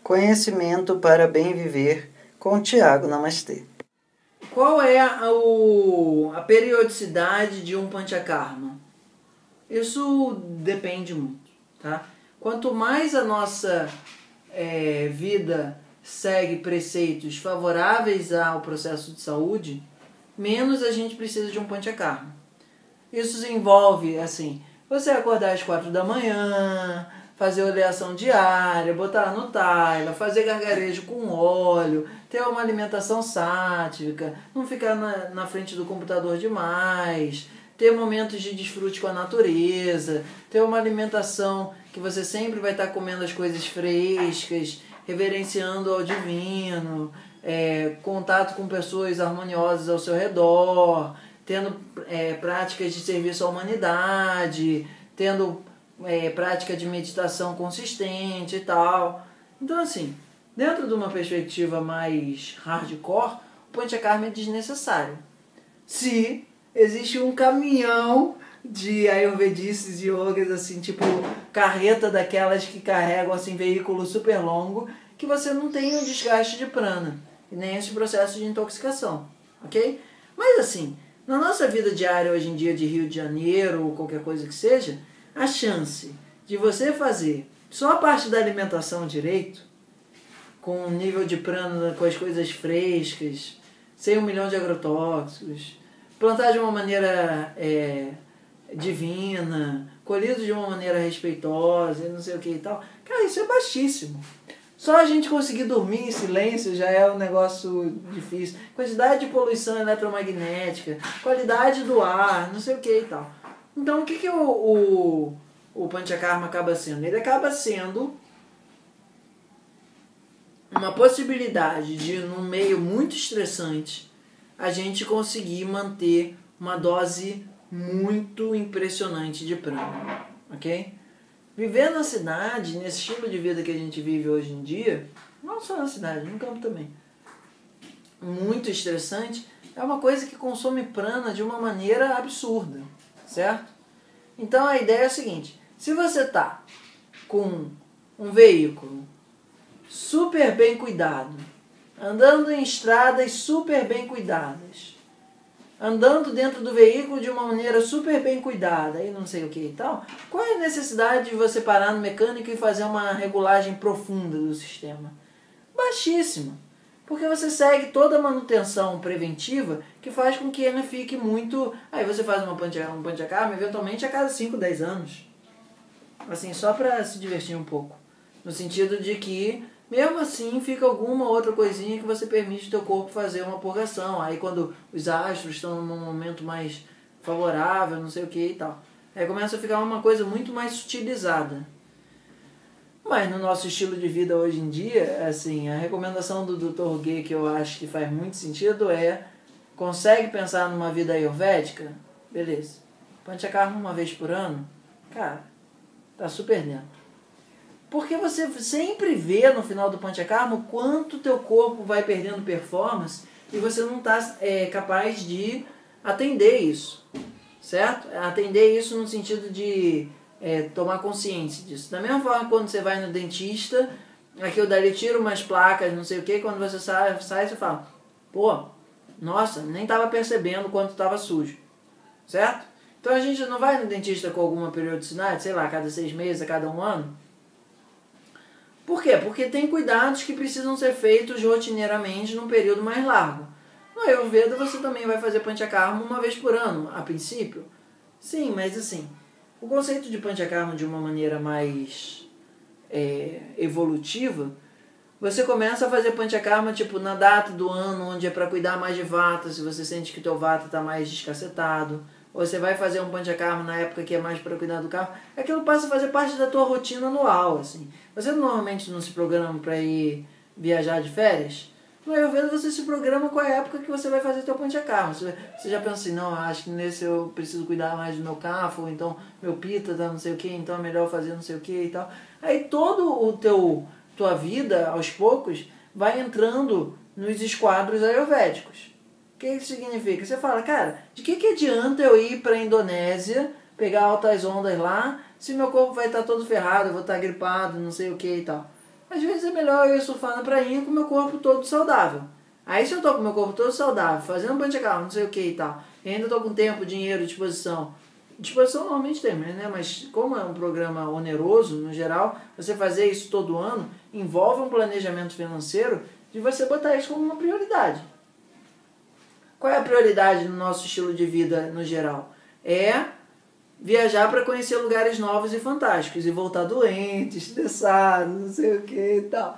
Conhecimento para bem viver com Tiago Namastê. Qual é a periodicidade de um Panchakarma? Isso depende muito, tá? Quanto mais a nossa vida segue preceitos favoráveis ao processo de saúde, menos a gente precisa de um Panchakarma. Isso envolve, assim, você acordar às 4 da manhã, fazer oleação diária, botar no taila, fazer gargarejo com óleo, ter uma alimentação sátrica, não ficar na frente do computador demais, ter momentos de desfrute com a natureza, ter uma alimentação que você sempre vai estar comendo as coisas frescas, reverenciando ao divino, contato com pessoas harmoniosas ao seu redor, tendo práticas de serviço à humanidade, tendo prática de meditação consistente e tal. Então, assim, dentro de uma perspectiva mais hardcore, o Panchakarma é desnecessário. Se existe um caminhão de ayurvedices e yogas, assim, tipo carreta daquelas que carregam assim, veículo super longo, que você não tem um desgaste de prana e nem esse processo de intoxicação, ok? Mas assim, na nossa vida diária hoje em dia de Rio de Janeiro ou qualquer coisa que seja, a chance de você fazer só a parte da alimentação direito, com um nível de prana, com as coisas frescas, sem 1 milhão de agrotóxicos, plantar de uma maneira divina, colhido de uma maneira respeitosa, não sei o que e tal, cara, isso é baixíssimo. Só a gente conseguir dormir em silêncio já é um negócio difícil. Quantidade de poluição eletromagnética, qualidade do ar, não sei o que e tal. Então, o que o Panchakarma acaba sendo? Ele acaba sendo uma possibilidade de, num meio muito estressante, a gente conseguir manter uma dose muito impressionante de prana, ok? Viver na cidade, nesse estilo de vida que a gente vive hoje em dia, não só na cidade, no campo também, muito estressante, é uma coisa que consome prana de uma maneira absurda, certo? Então a ideia é a seguinte: se você está com um veículo super bem cuidado, andando em estradas super bem cuidadas, andando dentro do veículo de uma maneira super bem cuidada, e não sei o que e tal, qual é a necessidade de você parar no mecânico e fazer uma regulagem profunda do sistema? Baixíssima. Porque você segue toda a manutenção preventiva que faz com que ele fique muito... Aí você faz um Panchakarma eventualmente a cada 5, 10 anos. Assim, só para se divertir um pouco. No sentido de que, mesmo assim, fica alguma outra coisinha que você permite o teu corpo fazer uma purgação. Aí quando os astros estão num momento mais favorável, não sei o que e tal. Aí começa a ficar uma coisa muito mais sutilizada. Mas no nosso estilo de vida hoje em dia, assim, a recomendação do Dr. Gay, que eu acho que faz muito sentido, consegue pensar numa vida ayurvédica? Beleza. Panchakarma uma vez por ano? Cara, tá super dentro. Porque você sempre vê no final do Panchakarma o quanto teu corpo vai perdendo performance e você não está capaz de atender isso, certo? Atender isso no sentido de tomar consciência disso. Da mesma forma que quando você vai no dentista, aquilo dali tira umas placas, não sei o que, quando você sai você fala, pô, nossa, nem estava percebendo o quanto estava sujo, certo? Então a gente não vai no dentista com alguma periodicidade, sei lá, a cada 6 meses, a cada 1 ano. Por quê? Porque tem cuidados que precisam ser feitos rotineiramente num período mais largo. No Ayurveda você também vai fazer Panchakarma uma vez por ano, a princípio. Sim, mas assim, o conceito de Panchakarma de uma maneira mais evolutiva, você começa a fazer Panchakarma tipo na data do ano onde é para cuidar mais de vata, se você sente que o teu vata está mais descacetado. Ou você vai fazer um Panchakarma na época que é mais para cuidar do carro. Aquilo passa a fazer parte da tua rotina anual, assim. Você normalmente não se programa para ir viajar de férias? No Ayurveda você se programa com a época que você vai fazer teu Panchakarma. Você já pensa assim, não, acho que nesse eu preciso cuidar mais do meu kapha, ou então meu pita tá não sei o que, então é melhor fazer não sei o que e tal. Aí todo tua vida, aos poucos, vai entrando nos esquadros ayurvédicos. O que isso significa? Você fala, cara, de que adianta eu ir para a Indonésia, pegar altas ondas lá, se meu corpo vai estar todo ferrado, eu vou estar gripado, não sei o que e tal. Às vezes é melhor eu ir surfar na prainha com o meu corpo todo saudável. Aí se eu tô com o meu corpo todo saudável, fazendo panchakarma, não sei o que e tal, e ainda tô com tempo, dinheiro, disposição normalmente tem, né? Mas como é um programa oneroso, no geral, você fazer isso todo ano envolve um planejamento financeiro de você botar isso como uma prioridade. Qual é a prioridade no nosso estilo de vida no geral? É viajar para conhecer lugares novos e fantásticos e voltar doente, estressado, não sei o que e tal.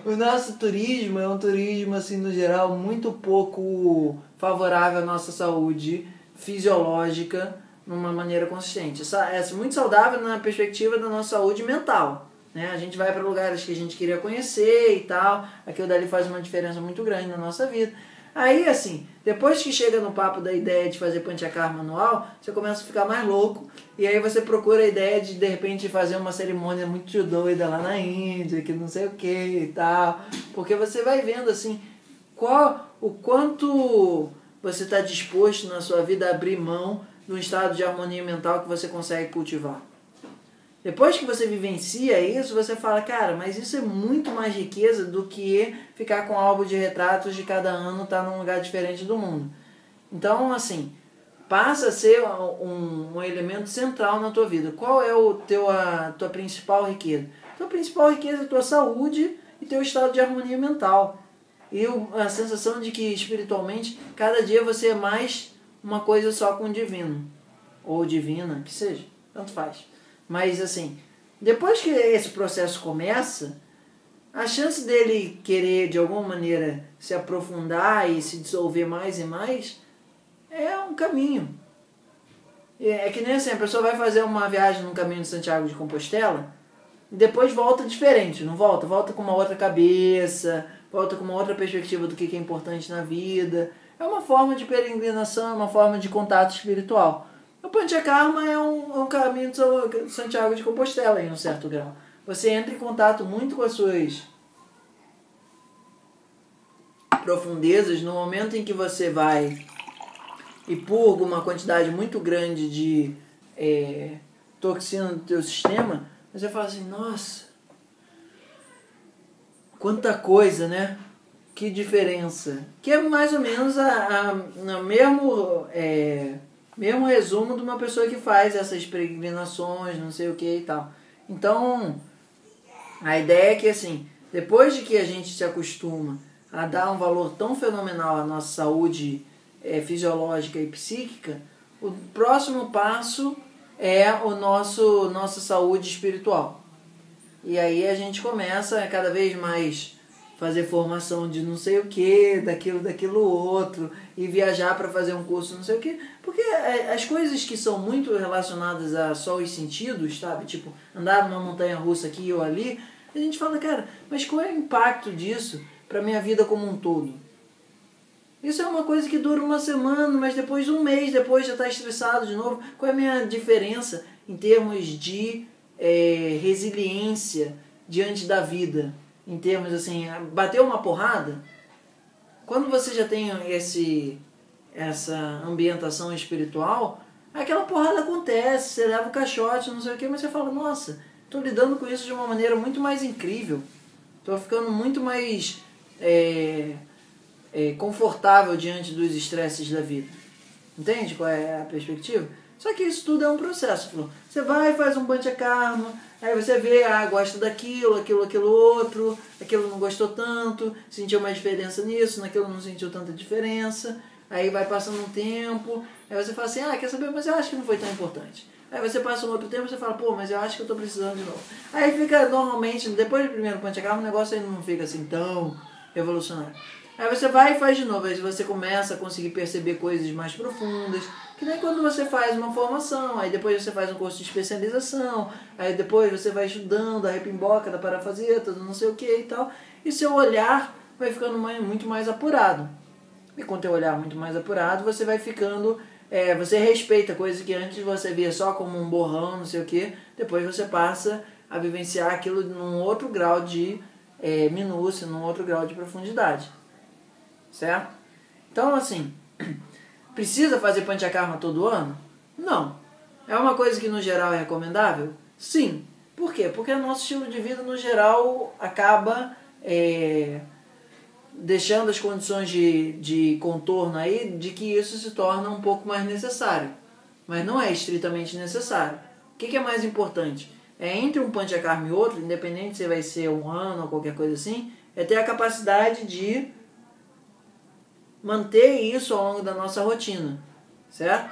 O nosso turismo é um turismo, assim, no geral, muito pouco favorável à nossa saúde fisiológica numa maneira consistente. É muito saudável na perspectiva da nossa saúde mental, né? A gente vai para lugares que a gente queria conhecer e tal, aquilo dali faz uma diferença muito grande na nossa vida. Aí, assim, depois que chega no papo da ideia de fazer panchakarma anual, você começa a ficar mais louco, e aí você procura a ideia de repente, fazer uma cerimônia muito doida lá na Índia, que não sei o que e tal, porque você vai vendo, assim, o quanto você está disposto na sua vida a abrir mão de um estado de harmonia mental que você consegue cultivar. Depois que você vivencia isso, você fala, cara, mas isso é muito mais riqueza do que ficar com um álbum de retratos de cada ano estar num lugar diferente do mundo. Então, assim, passa a ser um elemento central na tua vida. Qual é a tua principal riqueza? Tua principal riqueza é a tua saúde e teu estado de harmonia mental. E a sensação de que, espiritualmente, cada dia você é mais uma coisa só com o divino. Ou divina, que seja. Tanto faz. Mas, assim, depois que esse processo começa, a chance dele querer, de alguma maneira, se aprofundar e se dissolver mais e mais, é um caminho. É que nem assim, a pessoa vai fazer uma viagem no caminho de Santiago de Compostela e depois volta diferente, não volta? Volta com uma outra cabeça, volta com uma outra perspectiva do que é importante na vida. É uma forma de peregrinação, é uma forma de contato espiritual. O Panchakarma é um caminho de Santiago de Compostela, em um certo grau. Você entra em contato muito com as suas profundezas no momento em que você vai e purga uma quantidade muito grande de toxina do teu sistema, você fala assim, nossa, quanta coisa, né? Que diferença. Que é mais ou menos mesmo resumo de uma pessoa que faz essas peregrinações, não sei o que e tal. Então, a ideia é que, assim, depois de que a gente se acostuma a dar um valor tão fenomenal à nossa saúde fisiológica e psíquica, o próximo passo é nossa saúde espiritual. E aí a gente começa a cada vez mais fazer formação de não sei o que, daquilo outro, e viajar para fazer um curso não sei o que, porque as coisas que são muito relacionadas a só os sentidos, sabe, tipo andar numa montanha russa aqui ou ali, a gente fala, cara, mas qual é o impacto disso para minha vida como um todo? Isso é uma coisa que dura uma semana, mas depois de um mês, depois já está estressado de novo. Qual é a minha diferença em termos de resiliência diante da vida? Em termos assim, bateu uma porrada, quando você já tem essa ambientação espiritual, aquela porrada acontece, você leva o caixote, não sei o que, mas você fala, nossa, estou lidando com isso de uma maneira muito mais incrível, estou ficando muito mais confortável diante dos estresses da vida. Entende qual é a perspectiva? Só que isso tudo é um processo. Você vai e faz um panchakarma, aí você vê, gosta daquilo, aquilo outro, aquilo não gostou tanto, sentiu uma diferença nisso, naquilo não sentiu tanta diferença, aí vai passando um tempo, aí você fala assim, quer saber, mas eu acho que não foi tão importante. Aí você passa um outro tempo e você fala, pô, mas eu acho que eu tô precisando de novo. Aí fica, normalmente, depois do primeiro panchakarma, o negócio aí não fica assim tão revolucionário. Aí você vai e faz de novo, aí você começa a conseguir perceber coisas mais profundas, que nem quando você faz uma formação, aí depois você faz um curso de especialização, aí depois você vai estudando a repimboca da parafaseta, não sei o que e tal, e seu olhar vai ficando muito mais apurado. E com o teu olhar muito mais apurado, você vai ficando, você respeita coisas que antes você via só como um borrão, não sei o que, depois você passa a vivenciar aquilo num outro grau de minúcia, num outro grau de profundidade. Certo? Então, assim, precisa fazer panchakarma todo ano? Não. É uma coisa que no geral é recomendável? Sim. Por quê? Porque o nosso estilo de vida, no geral, acaba deixando as condições de contorno aí de que isso se torna um pouco mais necessário. Mas não é estritamente necessário. O que é mais importante? Entre um Panchakarma e outro, independente se vai ser um ano ou qualquer coisa assim, é ter a capacidade de manter isso ao longo da nossa rotina, certo?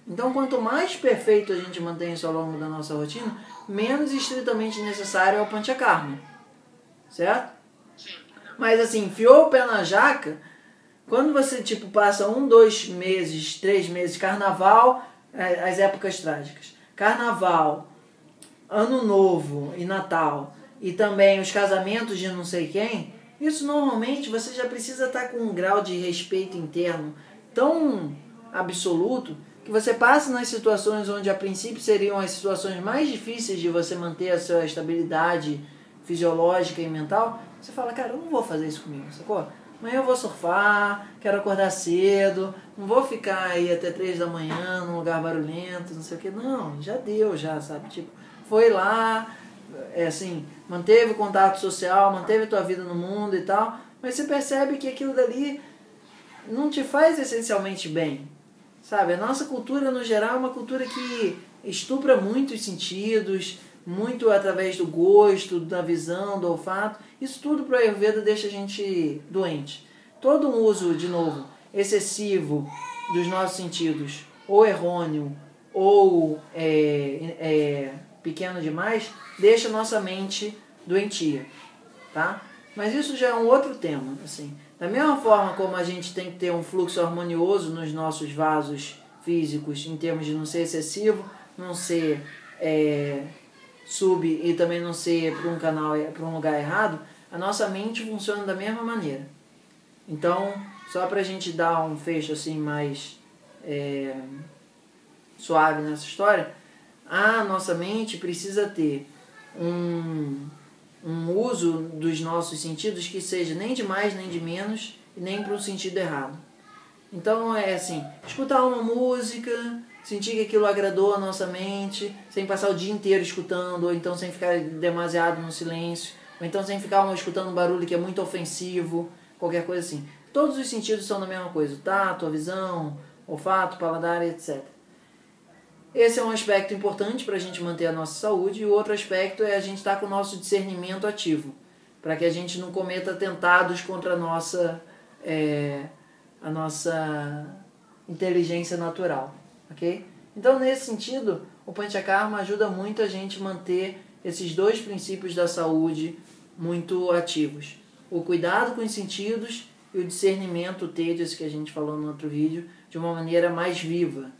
Então, quanto mais perfeito a gente mantém isso ao longo da nossa rotina, menos estritamente necessário é o Panchakarma, certo? Mas assim, enfiou o pé na jaca, quando você tipo passa 1, 2 meses, 3 meses, carnaval, as épocas trágicas, carnaval, ano novo e Natal, e também os casamentos de não sei quem, isso normalmente você já precisa estar com um grau de respeito interno tão absoluto que você passa nas situações onde a princípio seriam as situações mais difíceis de você manter a sua estabilidade fisiológica e mental, você fala, cara, eu não vou fazer isso comigo, sacou? Amanhã eu vou surfar, quero acordar cedo, não vou ficar aí até 3 da manhã num lugar barulhento, não sei o que. Não, já deu, já, sabe? Tipo, foi lá, assim, manteve o contato social, manteve a tua vida no mundo e tal, mas você percebe que aquilo dali não te faz essencialmente bem, sabe? A nossa cultura, no geral, é uma cultura que estupra muito os sentidos, muito através do gosto, da visão, do olfato. Isso tudo para o Ayurveda deixa a gente doente. Todo um uso, de novo, excessivo dos nossos sentidos, ou errôneo, ou pequeno demais, deixa a nossa mente doentia, tá? Mas isso já é um outro tema, assim. Da mesma forma como a gente tem que ter um fluxo harmonioso nos nossos vasos físicos, em termos de não ser excessivo, não ser e também não ser para um lugar errado, a nossa mente funciona da mesma maneira. Então, só para a gente dar um fecho assim mais suave nessa história, a nossa mente precisa ter um uso dos nossos sentidos que seja nem de mais nem de menos e nem para um sentido errado. Então é assim, escutar uma música, sentir que aquilo agradou a nossa mente, sem passar o dia inteiro escutando, ou então sem ficar demasiado no silêncio, ou então sem ficar escutando um barulho que é muito ofensivo, qualquer coisa assim. Todos os sentidos são da mesma coisa, o tato, a visão, olfato, paladar, etc. Esse é um aspecto importante para a gente manter a nossa saúde, e o outro aspecto é a gente estar com o nosso discernimento ativo, para que a gente não cometa atentados contra a nossa inteligência natural, ok? Então, nesse sentido, o Panchakarma ajuda muito a gente manter esses dois princípios da saúde muito ativos. O cuidado com os sentidos e o discernimento, o tejas, que a gente falou no outro vídeo, de uma maneira mais viva,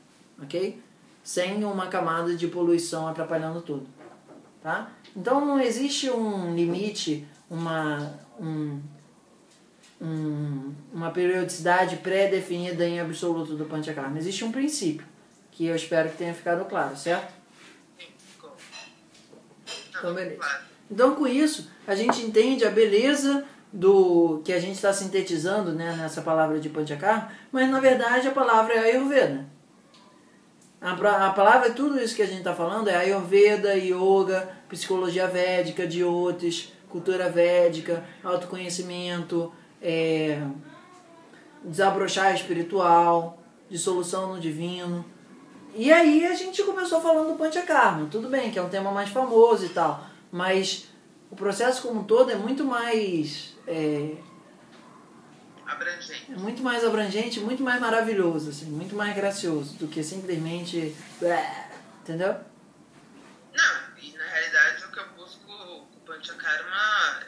ok? Sem uma camada de poluição atrapalhando tudo, tá? Então não existe um limite, uma periodicidade pré-definida em absoluto do Panchakarma. Existe um princípio, que eu espero que tenha ficado claro, certo? Então, beleza. Então, com isso, a gente entende a beleza do que a gente está sintetizando, né, nessa palavra de Panchakarma, mas na verdade a palavra é Ayurveda. A palavra, tudo isso que a gente está falando é Ayurveda, Yoga, psicologia védica, Jyotish, cultura védica, autoconhecimento, desabrochar espiritual, dissolução no divino. E aí a gente começou falando do Panchakarma. Tudo bem que é um tema mais famoso e tal, mas o processo como um todo é muito mais abrangente. É muito mais abrangente, muito mais maravilhoso, assim, muito mais gracioso do que simplesmente... Entendeu? Não, e na realidade o que eu busco com o Panchakarma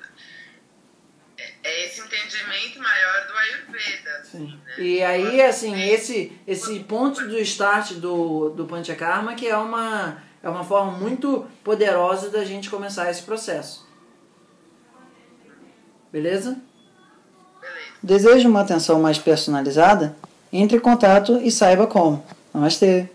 é esse entendimento maior do Ayurveda. Assim, né? E aí, assim, esse ponto do start do Panchakarma, que é uma forma muito poderosa da gente começar esse processo. Beleza? Deseja uma atenção mais personalizada? Entre em contato e saiba como. Namastê!